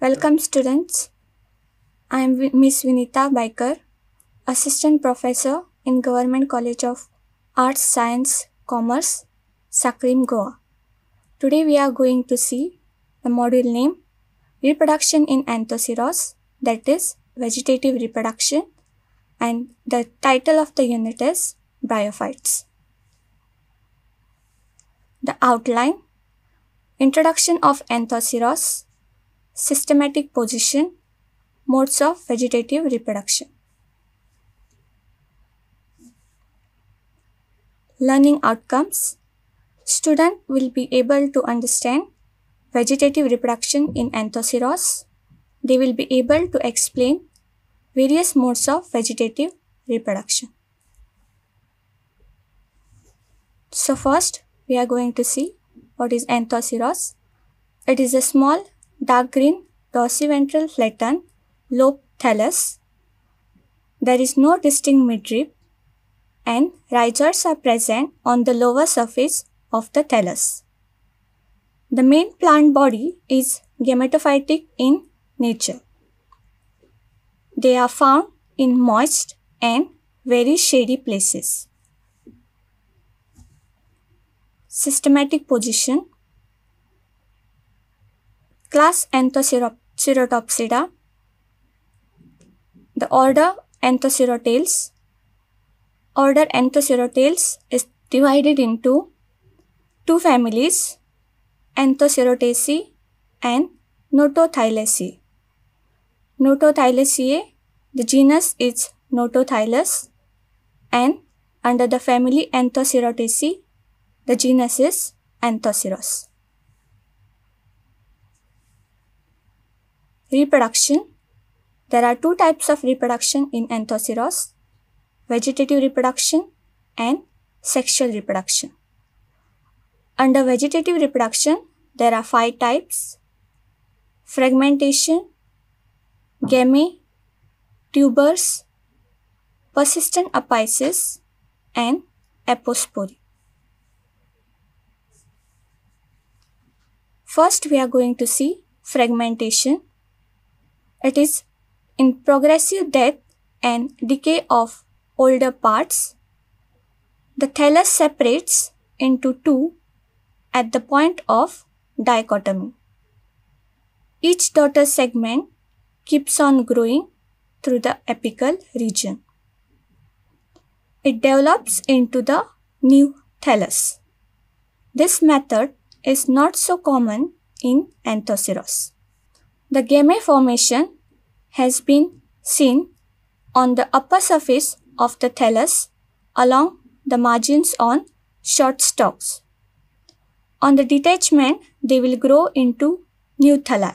Welcome students. I am Miss Vinita Baikar, Assistant Professor in Government College of Arts, Science, Commerce, Sakrim, Goa. Today we are going to see the module name Reproduction in Anthoceros, that is Vegetative Reproduction, and the title of the unit is Bryophytes. The outline: Introduction of Anthoceros, Systematic Position, Modes of Vegetative Reproduction. Learning outcomes: Student will be able to understand vegetative reproduction in Anthoceros. They will be able to explain various modes of vegetative reproduction. So first, we are going to see what is Anthoceros. It is a small dark green dorsiventral flattened lobe thallus. There is no distinct midrib and rhizoids are present on the lower surface of the thallus. The main plant body is gametophytic in nature. They are found in moist and very shady places. Systematic position: Class Anthoceratopsida. The order Anthocerotales. Order Anthocerotales is divided into two families, Anthocerotaceae and Notothylaceae. Notothylaceae, the genus is Notothyllus, and under the family Anthocerotaceae, the genus is Anthoceros. Reproduction: There are two types of reproduction in Anthoceros: vegetative reproduction and sexual reproduction. Under vegetative reproduction, there are 5 types: fragmentation, gamete, tubers, persistent apices, and apospory. First, we are going to see fragmentation. It is in progressive death and decay of older parts. The thallus separates into two at the point of dichotomy. Each daughter segment keeps on growing through the apical region. It develops into the new thallus. This method is not so common in Anthoceros. The gamete formation has been seen on the upper surface of the thallus along the margins on short stalks. On the detachment, they will grow into new thalli.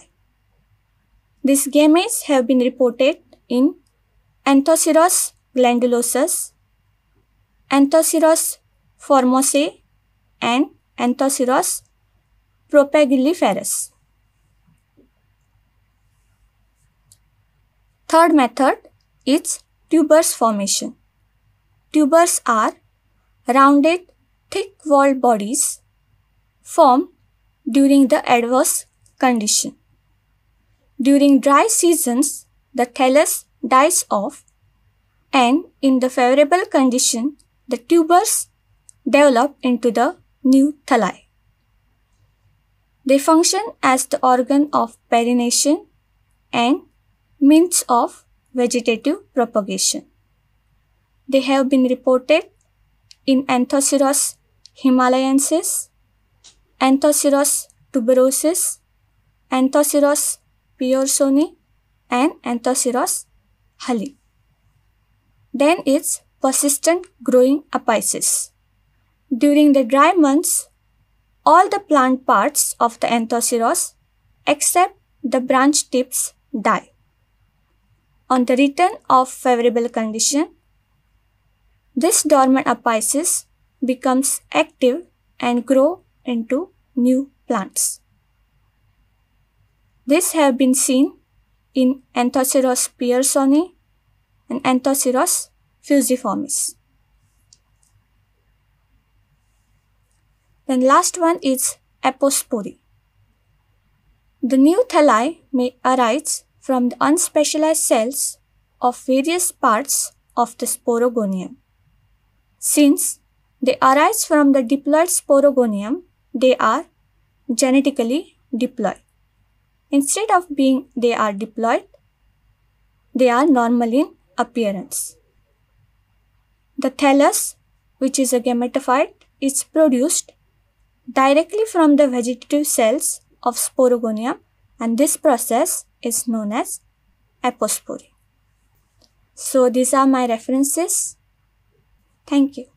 These gametes have been reported in Anthoceros glandulosus, Anthoceros formosae, and Anthoceros propagulliferus. Third method is tubers formation. Tubers are rounded, thick-walled bodies formed during the adverse condition. During dry seasons, the thallus dies off, and in the favorable condition, the tubers develop into the new thalli. They function as the organ of perennation and means of vegetative propagation. They have been reported in Anthoceros himalayensis, Anthoceros tuberosus, Anthoceros piersoni, and Anthoceros hulli. Then it's persistent growing apices. During the dry months, all the plant parts of the Anthoceros except the branch tips die. On the return of favorable condition, this dormant apices becomes active and grow into new plants. This have been seen in Anthoceros piersoni and Anthoceros fusiformis. Then last one is apospory. The new thalli may arise from the unspecialized cells of various parts of the sporogonium. Since they arise from the diploid sporogonium, they are genetically diploid. Instead of being they are diploid, they are normal in appearance. The thallus, which is a gametophyte, is produced directly from the vegetative cells of sporogonium, and this process is known as apospory. So these are my references. Thank you.